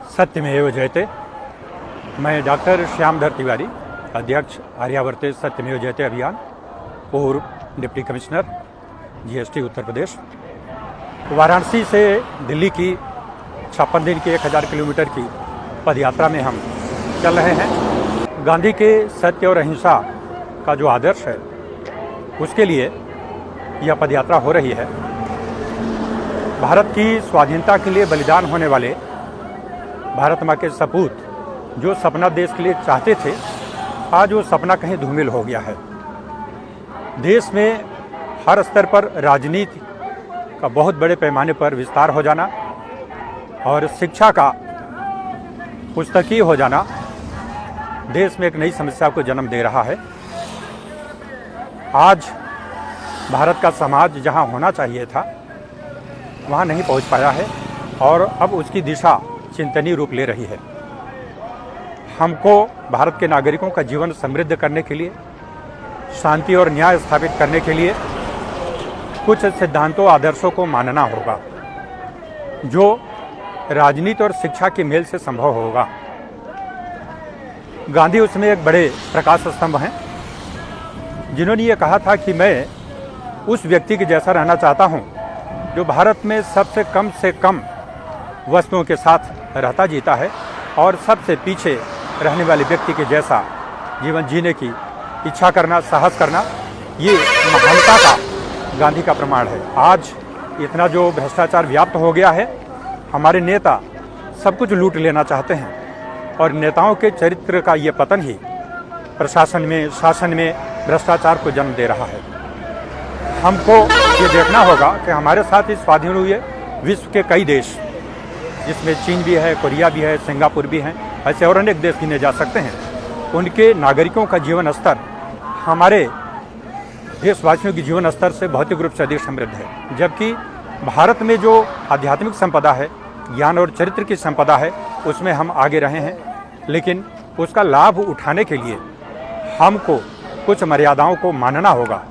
सत्यमेव जयते। मैं डॉक्टर श्यामधर तिवारी, अध्यक्ष आर्यावर्त सत्यमेव जयते अभियान, पूर्व deputy commissioner GST Uttar Pradesh. Varanasi से दिल्ली की 56 दिन की 1000 किलोमीटर की पदयात्रा में हम चल रहे हैं। गांधी के सत्य और अहिंसा का जो आदर्श है उसके लिए यह पदयात्रा हो रही है। भारत की स्वाधीनता के लिए बलिदान होने वाले भारत माँ के सपूत जो सपना देश के लिए चाहते थे, आज वो सपना कहीं धूमिल हो गया है। देश में हर स्तर पर राजनीति का बहुत बड़े पैमाने पर विस्तार हो जाना और शिक्षा का पुस्तकीय हो जाना देश में एक नई समस्या को जन्म दे रहा है। आज भारत का समाज जहां होना चाहिए था वहां नहीं पहुंच पाया है और अब उसकी दिशा चिंतनीय रूप ले रही है। हमको भारत के नागरिकों का जीवन समृद्ध करने के लिए, शांति और न्याय स्थापित करने के लिए कुछ सिद्धांतों आदर्शों को मानना होगा जो राजनीति और शिक्षा के मेल से संभव होगा। गांधी उसमें एक बड़े प्रकाश स्तंभ हैं जिन्होंने ये कहा था कि मैं उस व्यक्ति के जैसा रहना चाहता हूं जो भारत में सबसे कम वस्तुओं के साथ रहता जीता है और सबसे पीछे रहने वाले व्यक्ति के जैसा जीवन जीने की इच्छा करना, साहस करना, ये महानता का गांधी का प्रमाण है। आज इतना जो भ्रष्टाचार व्याप्त हो गया है, हमारे नेता सब कुछ लूट लेना चाहते हैं और नेताओं के चरित्र का ये पतन ही प्रशासन में, शासन में भ्रष्टाचार को जन्म दे रहा है। हमको ये देखना होगा कि हमारे साथ इस स्वाधीन हुए विश्व के कई देश, जिसमें चीन भी है, कोरिया भी है, सिंगापुर भी हैं, ऐसे और अनेक देश गिने जा सकते हैं। उनके नागरिकों का जीवन स्तर हमारे देशवासियों की जीवन स्तर से भौतिक रूप से अधिक समृद्ध है, जबकि भारत में जो आध्यात्मिक संपदा है, ज्ञान और चरित्र की संपदा है, उसमें हम आगे रहे हैं। लेकिन उसका लाभ उठाने के लिए हमको कुछ मर्यादाओं को मानना होगा।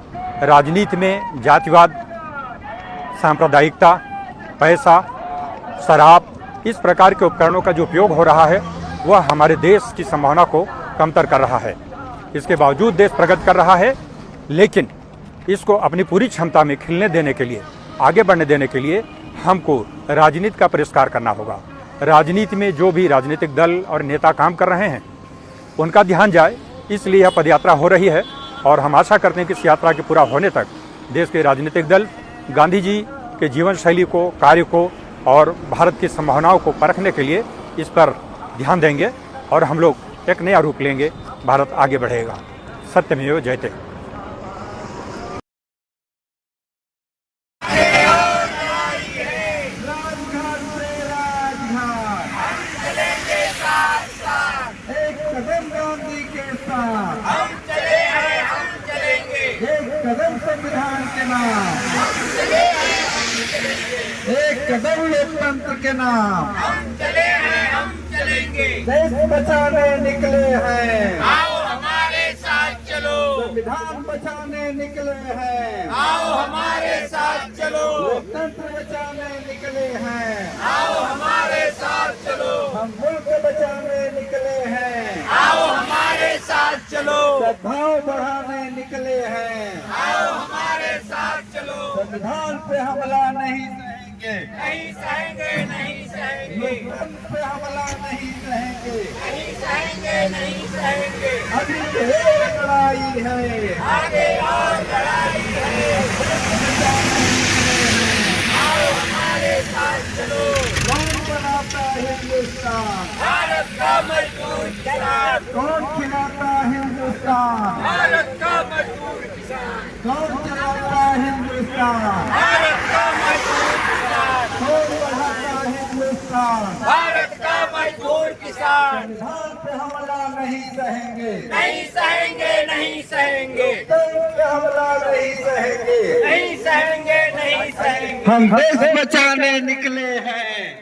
राजनीति में जातिवाद, सांप्रदायिकता, पैसा, शराब, इस प्रकार के उपकरणों का जो उपयोग हो रहा है वह हमारे देश की संभावना को कमतर कर रहा है। इसके बावजूद देश प्रगति कर रहा है, लेकिन इसको अपनी पूरी क्षमता में खिलने देने के लिए, आगे बढ़ने देने के लिए हमको राजनीति का परिष्कार करना होगा। राजनीति में जो भी राजनीतिक दल और नेता काम कर रहे हैं उनका ध्यान जाए, इसलिए यह पदयात्रा हो रही है और हम आशा करते हैं कि इस यात्रा के पूरा होने तक देश के राजनीतिक दल गांधी जी के जीवन शैली को, कार्य को और भारत की संभावनाओं को परखने के लिए इस पर ध्यान देंगे और हम लोग एक नया रूप लेंगे। भारत आगे बढ़ेगा। सत्यमेव जयते। एक कदम गांधी के साथ हम चले हैं, हम चलेंगे। एक कदम संविधान के नाम हम चले हैं, हम चलेंगे। एक कदम लोकतंत्र के नाम हम चले हैं, हम चलेंगे। देश बचाने निकले हैं, आओ हमारे साथ चलो। संविधान बचाने निकले हैं, आओ हमारे साथ चलो। लोकतंत्र बचाने निकले हैं, आओ हमारे साथ चलो। हम मुल्क बचाने निकले हैं, आओ हमारे साथ चलो। सद्भाव बढ़ाने निकले हैं, आओ हमारे साथ चलो। संविधान पे हमला नहीं सहेंगे, नहीं सहेंगे, नहीं सहेंगे, लोकतंत्र पे हमला नहीं सहेंगे। नहीं सहेंगे, नहीं सहेंगे। अभी ढेर लड़ाई है, आगे और लड़ाई है। आओ हमारे साथ चलो। कौन बनाता है हिंदुस्तान, भारत का मजदूर किसान, कौन खिलाता है हिंदुस्तान, भारत का मजदूर किसान, कौन चलाता है हिंदुस्तान, भारत का मजदूर किसान, कौन बढ़ाता है हिंदुस्तान। भारत का मजदूर किसान। संविधान पे हमला नहीं सहेंगे, नहीं सहेंगे, नहीं सहेंगे, लोकतंत्र पे हमला नहीं सहेंगे। नहीं सहेंगे, नहीं सहेंगे। हम देश बचाने निकले हैं,